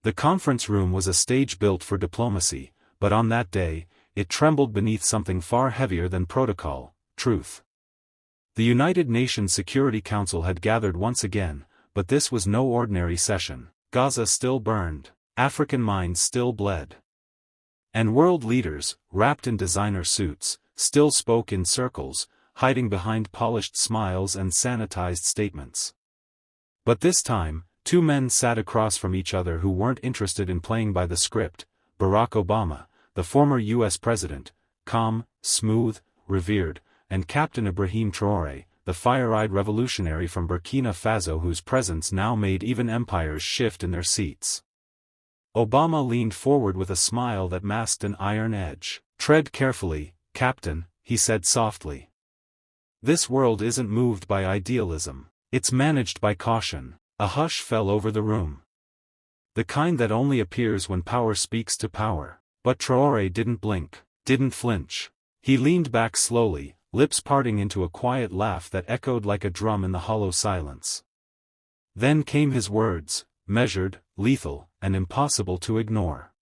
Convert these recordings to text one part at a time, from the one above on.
The conference room was a stage built for diplomacy, but on that day, it trembled beneath something far heavier than protocol: truth. The United Nations Security Council had gathered once again, but this was no ordinary session. Gaza still burned, African minds still bled. And world leaders, wrapped in designer suits, still spoke in circles, hiding behind polished smiles and sanitized statements. But this time, two men sat across from each other who weren't interested in playing by the script: Barack Obama, the former U.S. president, calm, smooth, revered, and Captain Ibrahim Traoré, the fire-eyed revolutionary from Burkina Faso whose presence now made even empires shift in their seats. Obama leaned forward with a smile that masked an iron edge. "Tread carefully, Captain," he said softly. "This world isn't moved by idealism. It's managed by caution." A hush fell over the room. The kind that only appears when power speaks to power. But Traoré didn't blink, didn't flinch. He leaned back slowly, lips parting into a quiet laugh that echoed like a drum in the hollow silence. Then came his words, measured, lethal, and impossible to ignore.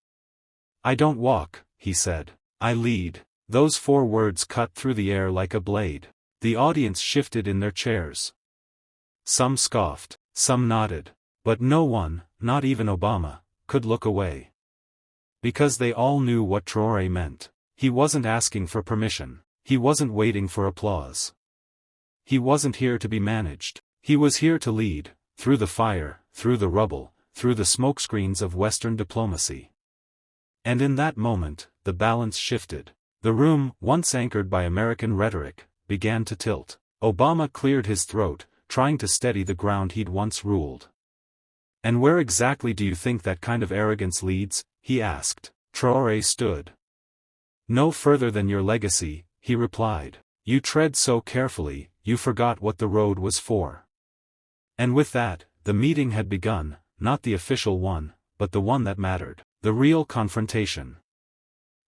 "I don't walk," he said. "I lead." Those 4 words cut through the air like a blade. The audience shifted in their chairs. Some scoffed, some nodded, but no one, not even Obama, could look away. Because they all knew what Traoré meant. He wasn't asking for permission. He wasn't waiting for applause. He wasn't here to be managed. He was here to lead, through the fire, through the rubble, through the smokescreens of Western diplomacy. And in that moment, the balance shifted. The room, once anchored by American rhetoric, began to tilt. Obama cleared his throat, trying to steady the ground he'd once ruled. "And where exactly do you think that kind of arrogance leads?" he asked. Traoré stood. "No further than your legacy," he replied. "You tread so carefully, you forgot what the road was for." And with that, the meeting had begun, not the official one, but the one that mattered, the real confrontation.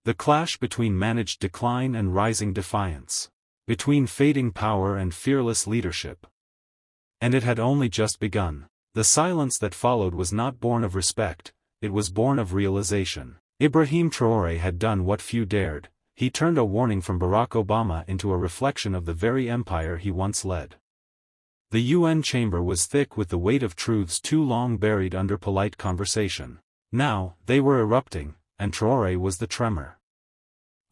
The clash between managed decline and rising defiance. Between fading power and fearless leadership. And it had only just begun. The silence that followed was not born of respect, it was born of realization. Ibrahim Traoré had done what few dared. He turned a warning from Barack Obama into a reflection of the very empire he once led. The UN chamber was thick with the weight of truths too long buried under polite conversation. Now, they were erupting, and Traoré was the tremor.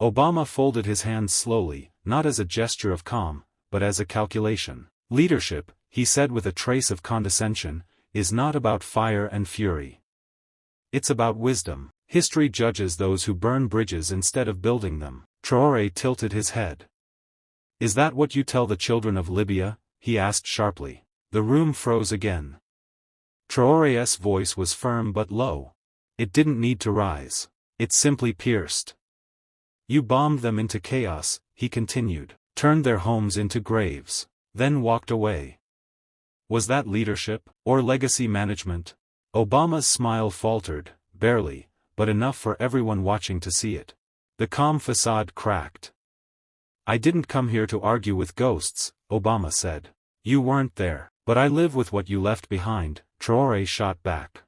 Obama folded his hands slowly, not as a gesture of calm, but as a calculation. "Leadership," he said with a trace of condescension, "is not about fire and fury. It's about wisdom. History judges those who burn bridges instead of building them." Traoré tilted his head. "Is that what you tell the children of Libya?" he asked sharply. The room froze again. Traoré's voice was firm but low. It didn't need to rise. It simply pierced. "You bombed them into chaos," he continued, "turned their homes into graves, then walked away. Was that leadership, or legacy management?" Obama's smile faltered, barely, but enough for everyone watching to see it. The calm facade cracked. "I didn't come here to argue with ghosts," Obama said. "You weren't there, but I live with what you left behind," Traoré shot back.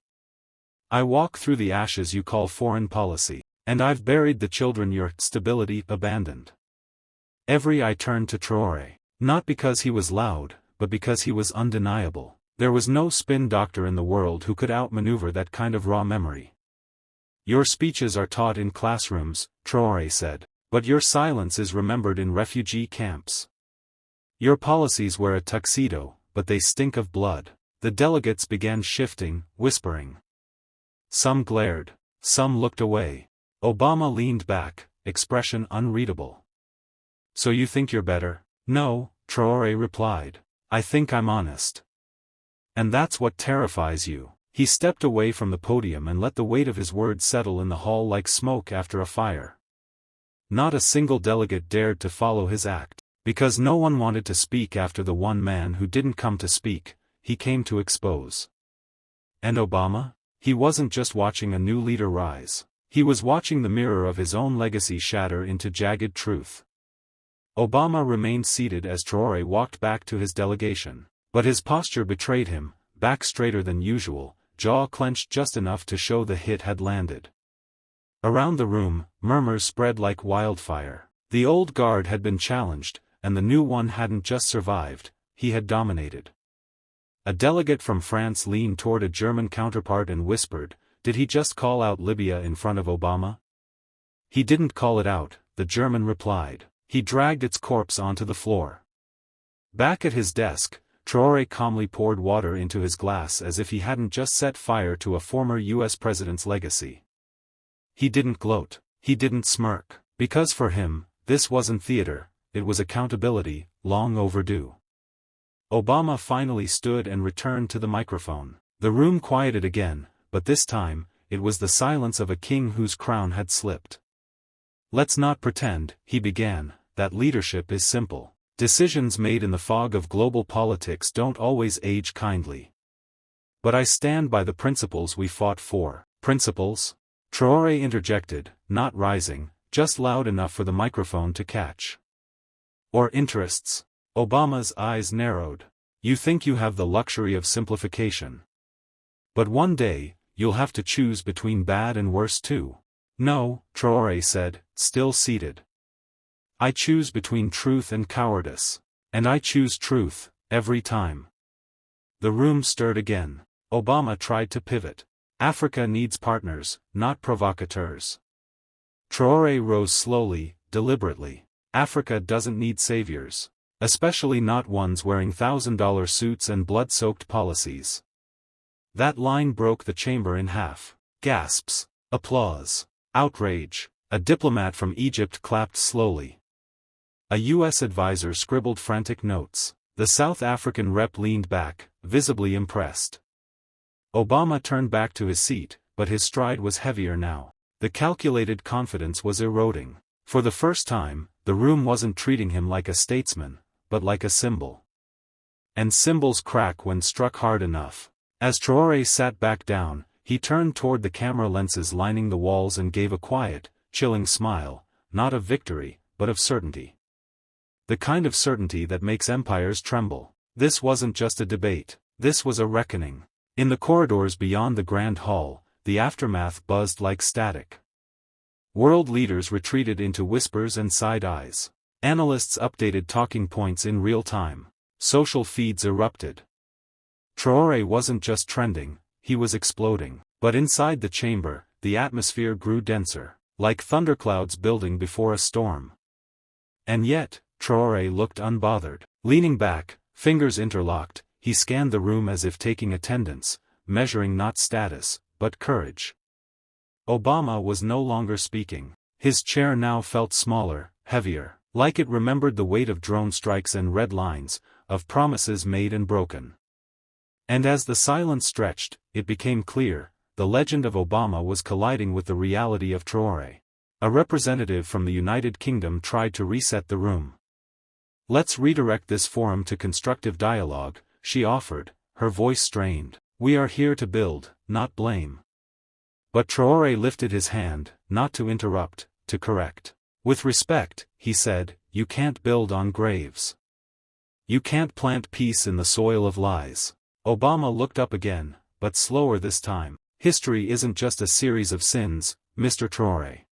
"I walk through the ashes you call foreign policy, and I've buried the children your stability abandoned." Every eye turned to Traoré, not because he was loud, but because he was undeniable. There was no spin doctor in the world who could outmaneuver that kind of raw memory. "Your speeches are taught in classrooms," Traoré said, "but your silence is remembered in refugee camps. Your policies wear a tuxedo, but they stink of blood." The delegates began shifting, whispering. Some glared, some looked away. Obama leaned back, expression unreadable. "So you think you're better?" "No," Traoré replied. "I think I'm honest. And that's what terrifies you." He stepped away from the podium and let the weight of his words settle in the hall like smoke after a fire. Not a single delegate dared to follow his act, because no one wanted to speak after the one man who didn't come to speak, he came to expose. And Obama? He wasn't just watching a new leader rise. He was watching the mirror of his own legacy shatter into jagged truth. Obama remained seated as Traoré walked back to his delegation, but his posture betrayed him, back straighter than usual, jaw clenched just enough to show the hit had landed. Around the room, murmurs spread like wildfire. The old guard had been challenged, and the new one hadn't just survived, he had dominated. A delegate from France leaned toward a German counterpart and whispered, "Did he just call out Libya in front of Obama?" "He didn't call it out," the German replied. "He dragged its corpse onto the floor." Back at his desk, Traoré calmly poured water into his glass as if he hadn't just set fire to a former U.S. president's legacy. He didn't gloat. He didn't smirk. Because for him, this wasn't theater, it was accountability, long overdue. Obama finally stood and returned to the microphone. The room quieted again, but this time, it was the silence of a king whose crown had slipped. "Let's not pretend," he began, "that leadership is simple. Decisions made in the fog of global politics don't always age kindly. But I stand by the principles we fought for." "Principles?" Traoré interjected, not rising, just loud enough for the microphone to catch. "Or interests?" Obama's eyes narrowed. "You think you have the luxury of simplification. But one day, you'll have to choose between bad and worse too." "No," Traoré said, still seated. "I choose between truth and cowardice. And I choose truth, every time." The room stirred again. Obama tried to pivot. "Africa needs partners, not provocateurs." Traoré rose slowly, deliberately. "Africa doesn't need saviors. Especially not ones wearing $1,000 suits and blood-soaked policies." That line broke the chamber in half. Gasps. Applause. Outrage. A diplomat from Egypt clapped slowly. A U.S. advisor scribbled frantic notes. The South African rep leaned back, visibly impressed. Obama turned back to his seat, but his stride was heavier now. The calculated confidence was eroding. For the first time, the room wasn't treating him like a statesman, but like a symbol. And symbols crack when struck hard enough. As Traoré sat back down, he turned toward the camera lenses lining the walls and gave a quiet, chilling smile, not of victory, but of certainty. The kind of certainty that makes empires tremble. This wasn't just a debate, this was a reckoning. In the corridors beyond the Grand Hall, the aftermath buzzed like static. World leaders retreated into whispers and side eyes. Analysts updated talking points in real time. Social feeds erupted. Traoré wasn't just trending, he was exploding. But inside the chamber, the atmosphere grew denser, like thunderclouds building before a storm. And yet, Traoré looked unbothered. Leaning back, fingers interlocked, he scanned the room as if taking attendance, measuring not status, but courage. Obama was no longer speaking. His chair now felt smaller, heavier, like it remembered the weight of drone strikes and red lines, of promises made and broken. And as the silence stretched, it became clear, the legend of Obama was colliding with the reality of Traoré. A representative from the United Kingdom tried to reset the room. "Let's redirect this forum to constructive dialogue," she offered, her voice strained. "We are here to build, not blame." But Traoré lifted his hand, not to interrupt, to correct. "With respect," he said, "you can't build on graves. You can't plant peace in the soil of lies." Obama looked up again, but slower this time. "History isn't just a series of sins, Mr. Traoré.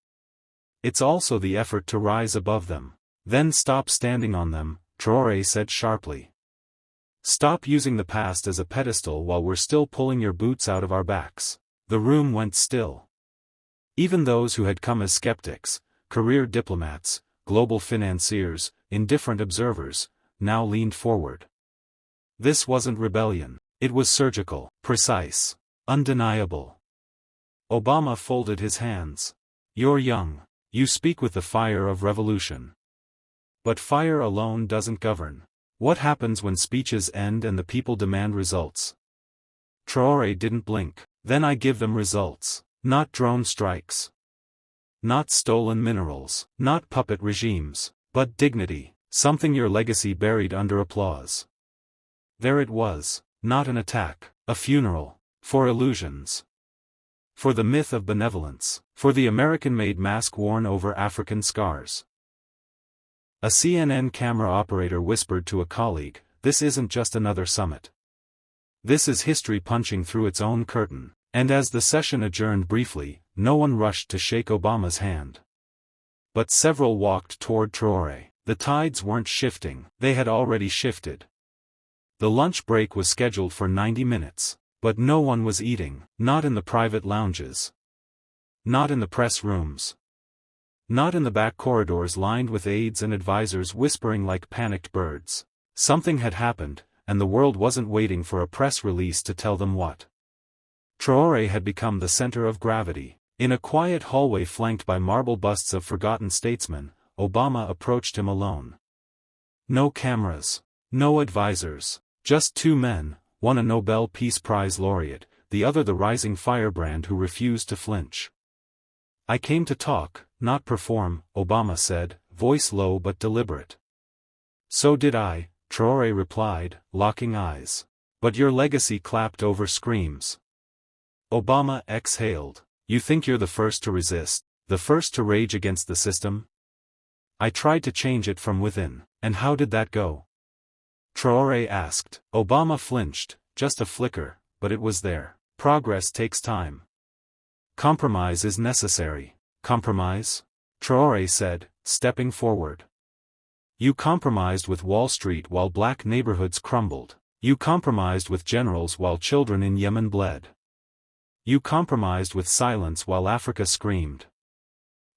It's also the effort to rise above them. Then stop standing on them," Traoré said sharply. "Stop using the past as a pedestal while we're still pulling your boots out of our backs." The room went still. Even those who had come as skeptics, career diplomats, global financiers, indifferent observers, now leaned forward. This wasn't rebellion. It was surgical, precise, undeniable. Obama folded his hands. "You're young. You speak with the fire of revolution. But fire alone doesn't govern. What happens when speeches end and the people demand results?" Traoré didn't blink. "Then I give them results. Not drone strikes. Not stolen minerals. Not puppet regimes. But dignity. Something your legacy buried under applause." There it was. Not an attack. A funeral. For illusions. For the myth of benevolence. For the American-made mask worn over African scars. A CNN camera operator whispered to a colleague, "This isn't just another summit. This is history punching through its own curtain. And as the session adjourned briefly, no one rushed to shake Obama's hand. But several walked toward Traoré. The tides weren't shifting, they had already shifted. The lunch break was scheduled for 90 minutes, but no one was eating, not in the private lounges. Not in the press rooms. Not in the back corridors lined with aides and advisors whispering like panicked birds. Something had happened, and the world wasn't waiting for a press release to tell them what. Traoré had become the center of gravity. In a quiet hallway flanked by marble busts of forgotten statesmen, Obama approached him alone. No cameras. No advisors. Just two men, one a Nobel Peace Prize laureate, the other the rising firebrand who refused to flinch. "I came to talk, not perform," Obama said, voice low but deliberate. "So did I," Traoré replied, locking eyes. "But your legacy clapped over screams." Obama exhaled. "You think you're the first to resist, the first to rage against the system?" "I tried to change it from within." "And how did that go?" Traoré asked. Obama flinched, just a flicker, but it was there. "Progress takes time. Compromise is necessary." "Compromise?" Traoré said, stepping forward. "You compromised with Wall Street while black neighborhoods crumbled. You compromised with generals while children in Yemen bled. You compromised with silence while Africa screamed."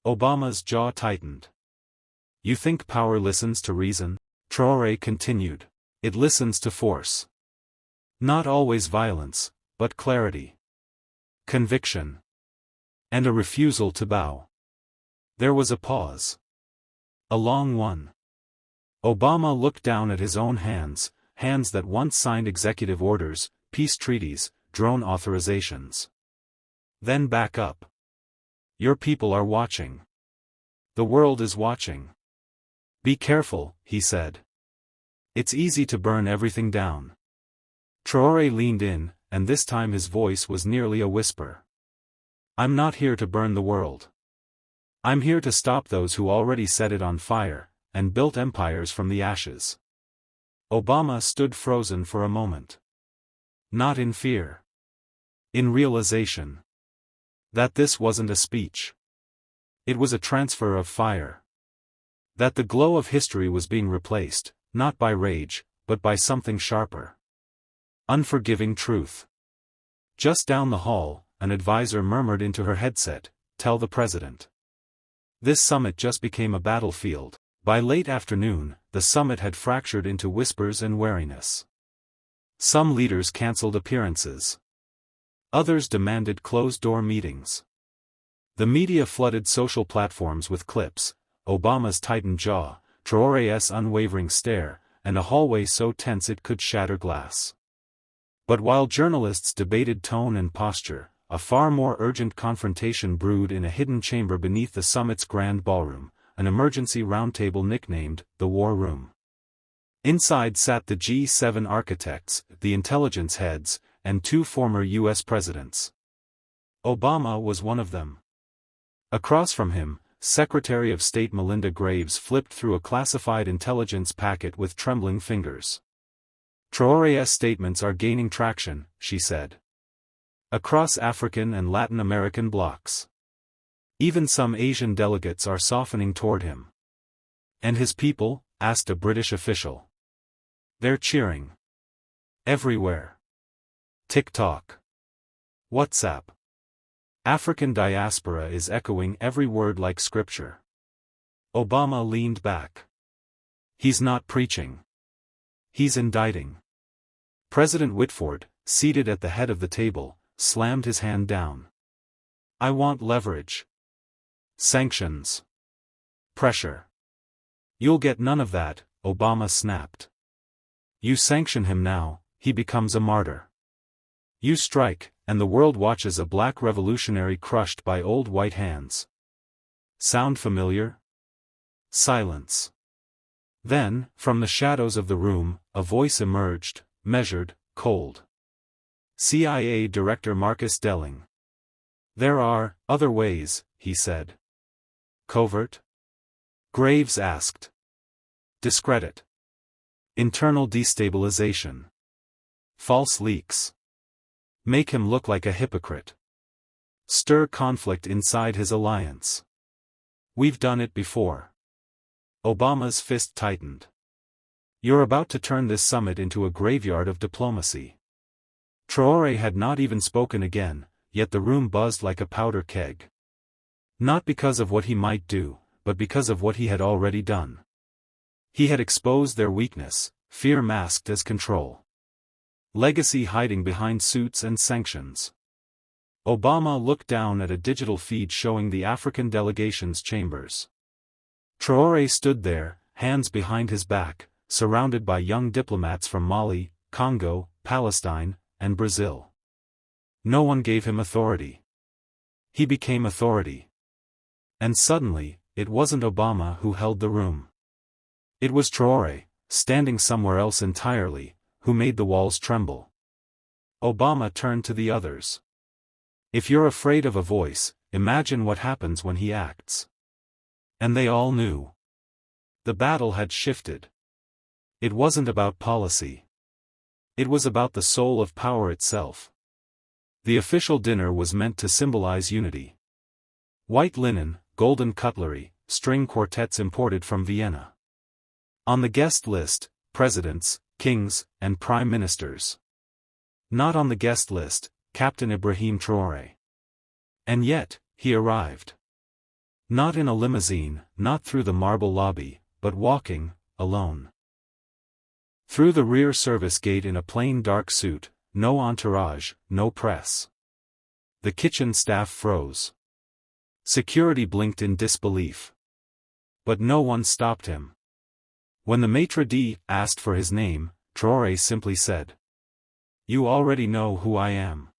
Obama's jaw tightened. "You think power listens to reason?" Traoré continued. "It listens to force. Not always violence, but clarity. Conviction. And a refusal to bow." There was a pause. A long one. Obama looked down at his own hands, hands that once signed executive orders, peace treaties, drone authorizations. Then back up. "Your people are watching. The world is watching. Be careful," he said. "It's easy to burn everything down." Traoré leaned in, and this time his voice was nearly a whisper. "I'm not here to burn the world. I'm here to stop those who already set it on fire, and built empires from the ashes." Obama stood frozen for a moment. Not in fear. In realization. That this wasn't a speech. It was a transfer of fire. That the glow of history was being replaced, not by rage, but by something sharper. Unforgiving truth. Just down the hall, an advisor murmured into her headset, "Tell the president." This summit just became a battlefield. By late afternoon, the summit had fractured into whispers and wariness. Some leaders canceled appearances. Others demanded closed-door meetings. The media flooded social platforms with clips, Obama's tightened jaw, Traoré's unwavering stare, and a hallway so tense it could shatter glass. But while journalists debated tone and posture, a far more urgent confrontation brewed in a hidden chamber beneath the summit's grand ballroom, an emergency roundtable nicknamed the War Room. Inside sat the G7 architects, the intelligence heads, and two former U.S. presidents. Obama was one of them. Across from him, Secretary of State Melinda Graves flipped through a classified intelligence packet with trembling fingers. "Traoré's statements are gaining traction," she said. "Across African and Latin American blocs. Even some Asian delegates are softening toward him." "And his people?" asked a British official. "They're cheering. Everywhere. TikTok. WhatsApp. African diaspora is echoing every word like scripture." Obama leaned back. "He's not preaching. He's indicting." President Whitford, seated at the head of the table, slammed his hand down. "I want leverage. Sanctions. Pressure." "You'll get none of that," Obama snapped. "You sanction him now, he becomes a martyr. You strike, and the world watches a black revolutionary crushed by old white hands. Sound familiar?" Silence. Then, from the shadows of the room, a voice emerged, measured, cold. CIA Director Marcus Delling. "There are other ways," he said. "Covert?" Graves asked. "Discredit. Internal destabilization. False leaks. Make him look like a hypocrite. Stir conflict inside his alliance. We've done it before. Obama's fist tightened. You're about to turn this summit into a graveyard of diplomacy. Traoré had not even spoken again, yet the room buzzed like a powder keg. Not because of what he might do, but because of what he had already done. He had exposed their weakness, fear masked as control. Legacy hiding behind suits and sanctions. Obama looked down at a digital feed showing the African delegation's chambers. Traoré stood there, hands behind his back, surrounded by young diplomats from Mali, Congo, Palestine, and Brazil. No one gave him authority. He became authority. And suddenly, it wasn't Obama who held the room. It was Traoré, standing somewhere else entirely, who made the walls tremble. Obama turned to the others. If you're afraid of a voice, imagine what happens when he acts. And they all knew. The battle had shifted. It wasn't about policy. It was about the soul of power itself. The official dinner was meant to symbolize unity. White linen, golden cutlery, string quartets imported from Vienna. On the guest list, presidents, kings, and prime ministers. Not on the guest list, Captain Ibrahim Traoré. And yet, he arrived. Not in a limousine, not through the marble lobby, but walking, alone. Through the rear service gate in a plain dark suit, no entourage, no press. The kitchen staff froze. Security blinked in disbelief. But no one stopped him. When the maitre d' asked for his name, Traoré simply said, "You already know who I am."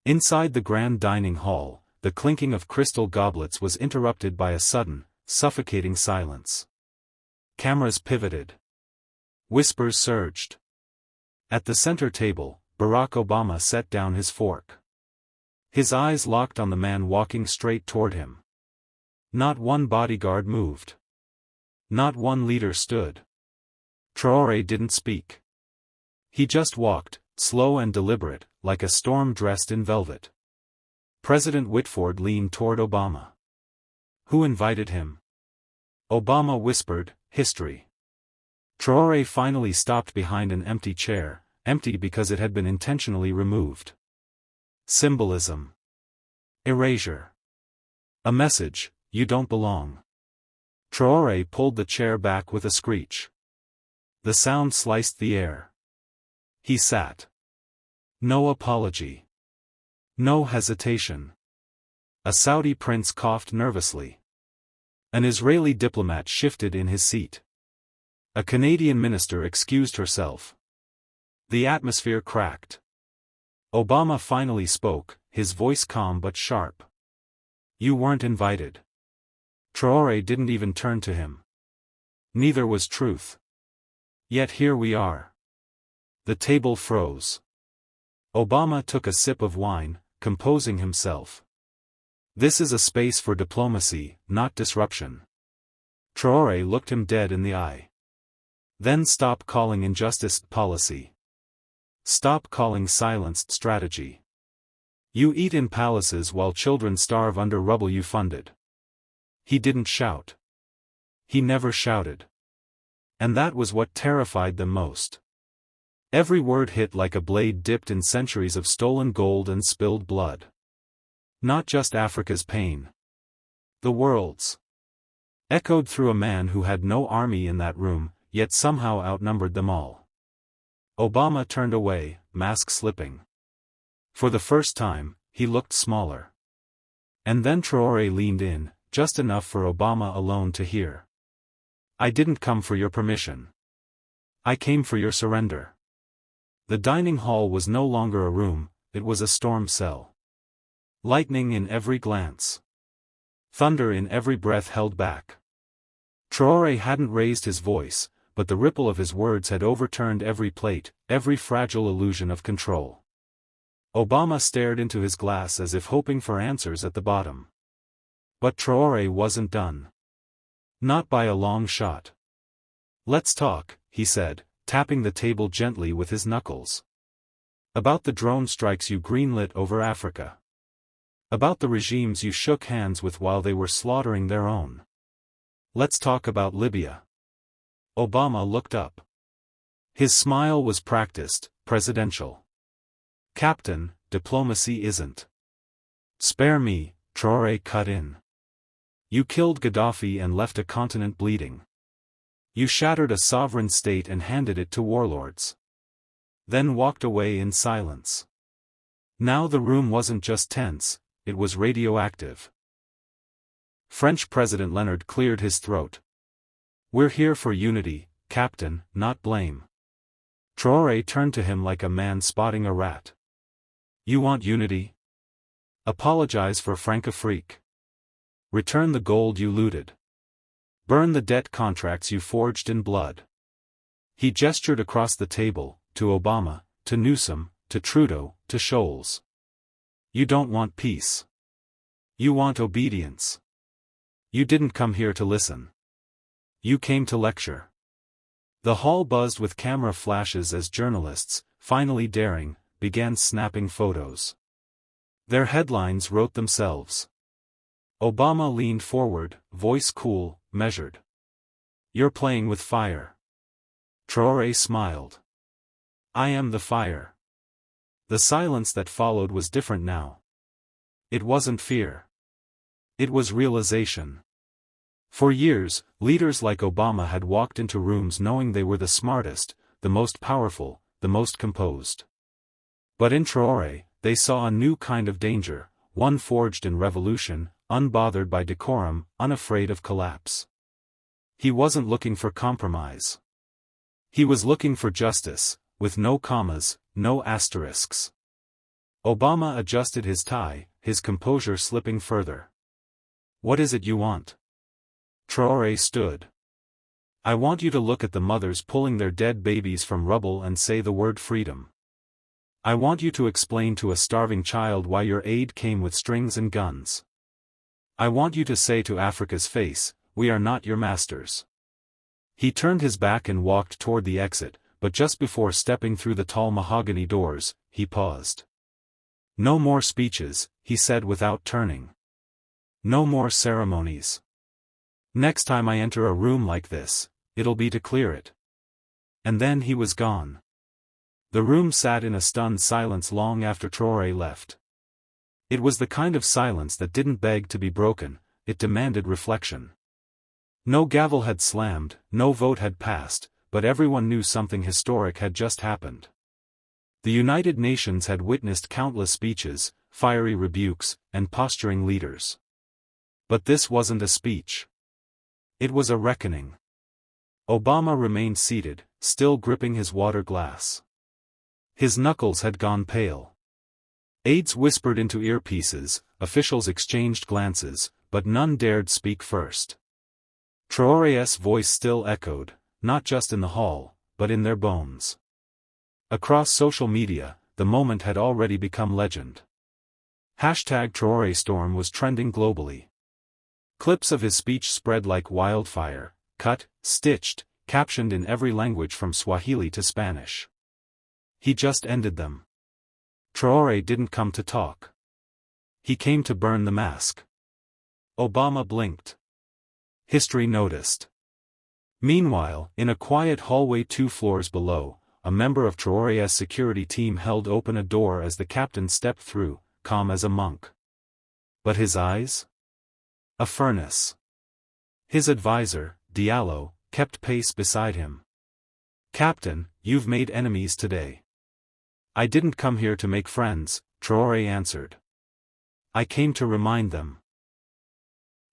Inside the grand dining hall, the clinking of crystal goblets was interrupted by a sudden, suffocating silence. Cameras pivoted. Whispers surged. At the center table, Barack Obama set down his fork. His eyes locked on the man walking straight toward him. Not one bodyguard moved. Not one leader stood. Traoré didn't speak. He just walked, slow and deliberate, like a storm dressed in velvet. President Whitford leaned toward Obama. Who invited him? Obama whispered, "History." Traoré finally stopped behind an empty chair, empty because it had been intentionally removed. Symbolism. Erasure. A message, you don't belong. Traoré pulled the chair back with a screech. The sound sliced the air. He sat. No apology. No hesitation. A Saudi prince coughed nervously. An Israeli diplomat shifted in his seat. A Canadian minister excused herself. The atmosphere cracked. Obama finally spoke, his voice calm but sharp. You weren't invited. Traoré didn't even turn to him. Neither was truth. Yet here we are. The table froze. Obama took a sip of wine, composing himself. This is a space for diplomacy, not disruption. Traoré looked him dead in the eye. Then stop calling injustice policy. Stop calling silence strategy. You eat in palaces while children starve under rubble you funded. He didn't shout. He never shouted. And that was what terrified them most. Every word hit like a blade dipped in centuries of stolen gold and spilled blood. Not just Africa's pain. The world's. Echoed through a man who had no army in that room, yet somehow outnumbered them all. Obama turned away, mask slipping. For the first time, he looked smaller. And then Traoré leaned in, just enough for Obama alone to hear. I didn't come for your permission. I came for your surrender. The dining hall was no longer a room, it was a storm cell. Lightning in every glance. Thunder in every breath held back. Traoré hadn't raised his voice, but the ripple of his words had overturned every plate, every fragile illusion of control. Obama stared into his glass as if hoping for answers at the bottom. But Traoré wasn't done. Not by a long shot. Let's talk, he said, tapping the table gently with his knuckles. About the drone strikes you greenlit over Africa. About the regimes you shook hands with while they were slaughtering their own. Let's talk about Libya. Obama looked up. His smile was practiced, presidential. Captain, diplomacy isn't. Spare me, Traoré cut in. You killed Gaddafi and left a continent bleeding. You shattered a sovereign state and handed it to warlords. Then walked away in silence. Now the room wasn't just tense, it was radioactive. French President Leonard cleared his throat. We're here for unity, Captain, not blame. Traoré turned to him like a man spotting a rat. You want unity? Apologize for Francafrique. Return the gold you looted. Burn the debt contracts you forged in blood. He gestured across the table, to Obama, to Newsom, to Trudeau, to Scholz. You don't want peace. You want obedience. You didn't come here to listen. You came to lecture. The hall buzzed with camera flashes as journalists, finally daring, began snapping photos. Their headlines wrote themselves. Obama leaned forward, voice cool, measured. You're playing with fire. Traoré smiled. I am the fire. The silence that followed was different now. It wasn't fear. It was realization. For years, leaders like Obama had walked into rooms knowing they were the smartest, the most powerful, the most composed. But in Traoré, they saw a new kind of danger, one forged in revolution, unbothered by decorum, unafraid of collapse. He wasn't looking for compromise. He was looking for justice, with no commas, no asterisks. Obama adjusted his tie, his composure slipping further. What is it you want? Traoré stood. I want you to look at the mothers pulling their dead babies from rubble and say the word freedom. I want you to explain to a starving child why your aid came with strings and guns. I want you to say to Africa's face, we are not your masters. He turned his back and walked toward the exit, but just before stepping through the tall mahogany doors, he paused. No more speeches, he said without turning. No more ceremonies. Next time I enter a room like this, it'll be to clear it. And then he was gone. The room sat in a stunned silence long after Traoré left. It was the kind of silence that didn't beg to be broken, it demanded reflection. No gavel had slammed, no vote had passed, but everyone knew something historic had just happened. The United Nations had witnessed countless speeches, fiery rebukes, and posturing leaders. But this wasn't a speech. It was a reckoning. Obama remained seated, still gripping his water glass. His knuckles had gone pale. Aides whispered into earpieces, officials exchanged glances, but none dared speak first. Traoré's voice still echoed, not just in the hall, but in their bones. Across social media, the moment had already become legend. #Traoré Storm was trending globally. Clips of his speech spread like wildfire, cut, stitched, captioned in every language from Swahili to Spanish. He just ended them. Traoré didn't come to talk. He came to burn the mask. Obama blinked. History noticed. Meanwhile, in a quiet hallway 2 floors below, a member of Traoré's security team held open a door as the captain stepped through, calm as a monk. But his eyes? A furnace. His advisor, Diallo, kept pace beside him. Captain, you've made enemies today. I didn't come here to make friends, Traoré answered. I came to remind them.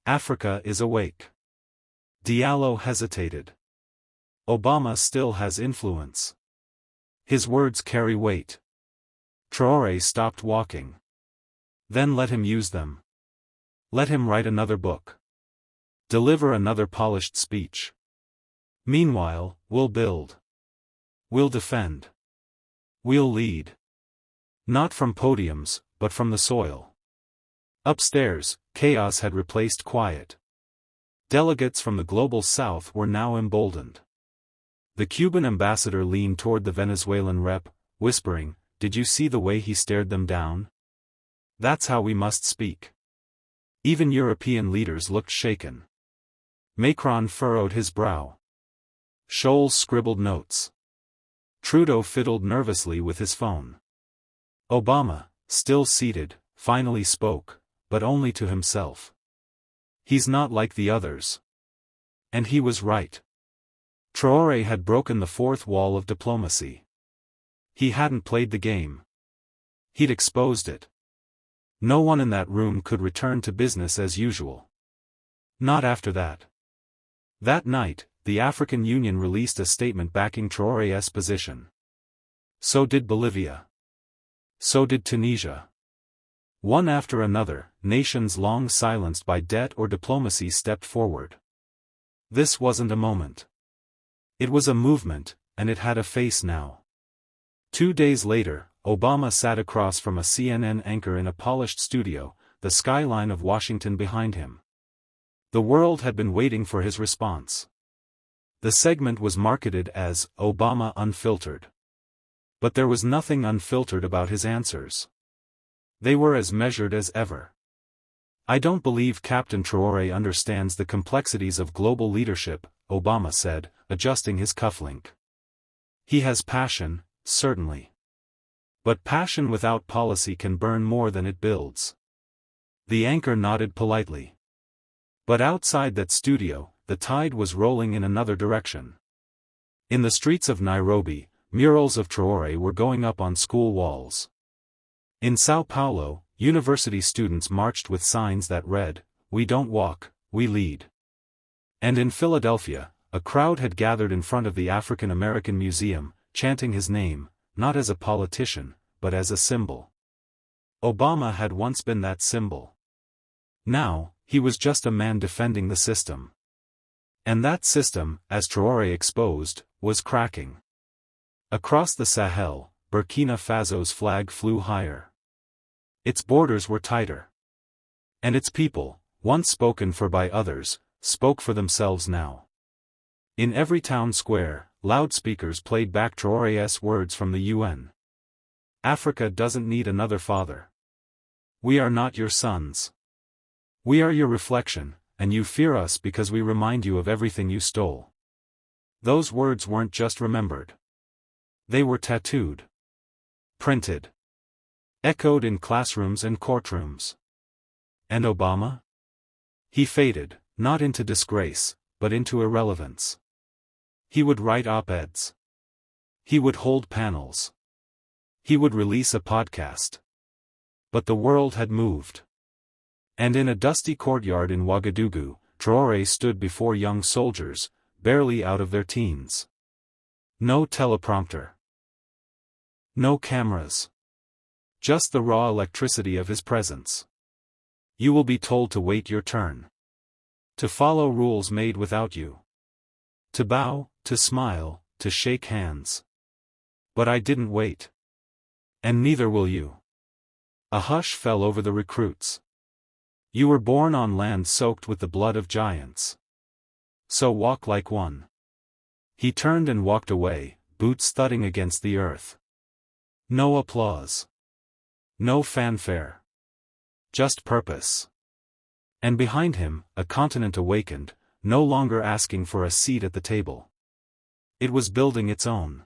Africa is awake. Diallo hesitated. Obama still has influence. His words carry weight. Traoré stopped walking. Then let him use them. Let him write another book. Deliver another polished speech. Meanwhile, we'll build. We'll defend. We'll lead. Not from podiums, but from the soil. Upstairs, chaos had replaced quiet. Delegates from the global south were now emboldened. The Cuban ambassador leaned toward the Venezuelan rep, whispering, did you see the way he stared them down? That's how we must speak. Even European leaders looked shaken. Macron furrowed his brow. Scholz scribbled notes. Trudeau fiddled nervously with his phone. Obama, still seated, finally spoke, but only to himself. He's not like the others. And he was right. Traoré had broken the fourth wall of diplomacy. He hadn't played the game. He'd exposed it. No one in that room could return to business as usual. Not after that. That night, the African Union released a statement backing Traoré's position. So did Bolivia. So did Tunisia. One after another, nations long silenced by debt or diplomacy stepped forward. This wasn't a moment. It was a movement, and it had a face now. 2 days later, Obama sat across from a CNN anchor in a polished studio, the skyline of Washington behind him. The world had been waiting for his response. The segment was marketed as Obama Unfiltered. But there was nothing unfiltered about his answers. They were as measured as ever. I don't believe Captain Traoré understands the complexities of global leadership, Obama said, adjusting his cufflink. He has passion, certainly. But passion without policy can burn more than it builds. The anchor nodded politely. But outside that studio, the tide was rolling in another direction. In the streets of Nairobi, murals of Traoré were going up on school walls. In São Paulo, university students marched with signs that read, "We don't walk, we lead." And in Philadelphia, a crowd had gathered in front of the African American Museum, chanting his name, not as a politician, but as a symbol. Obama had once been that symbol. Now, he was just a man defending the system. And that system, as Traoré exposed, was cracking. Across the Sahel, Burkina Faso's flag flew higher. Its borders were tighter. And its people, once spoken for by others, spoke for themselves now. In every town square, loudspeakers played back Traoré's words from the UN. Africa doesn't need another father. We are not your sons. We are your reflection, and you fear us because we remind you of everything you stole. Those words weren't just remembered. They were tattooed. Printed. Echoed in classrooms and courtrooms. And Obama? He faded, not into disgrace, but into irrelevance. He would write op-eds. He would hold panels. He would release a podcast. But the world had moved. And in a dusty courtyard in Ouagadougou, Traoré stood before young soldiers, barely out of their teens. No teleprompter. No cameras. Just the raw electricity of his presence. You will be told to wait your turn. To follow rules made without you. To bow, to smile, to shake hands. But I didn't wait. And neither will you. A hush fell over the recruits. You were born on land soaked with the blood of giants. So walk like one. He turned and walked away, boots thudding against the earth. No applause. No fanfare. Just purpose. And behind him, a continent awakened, no longer asking for a seat at the table. It was building its own.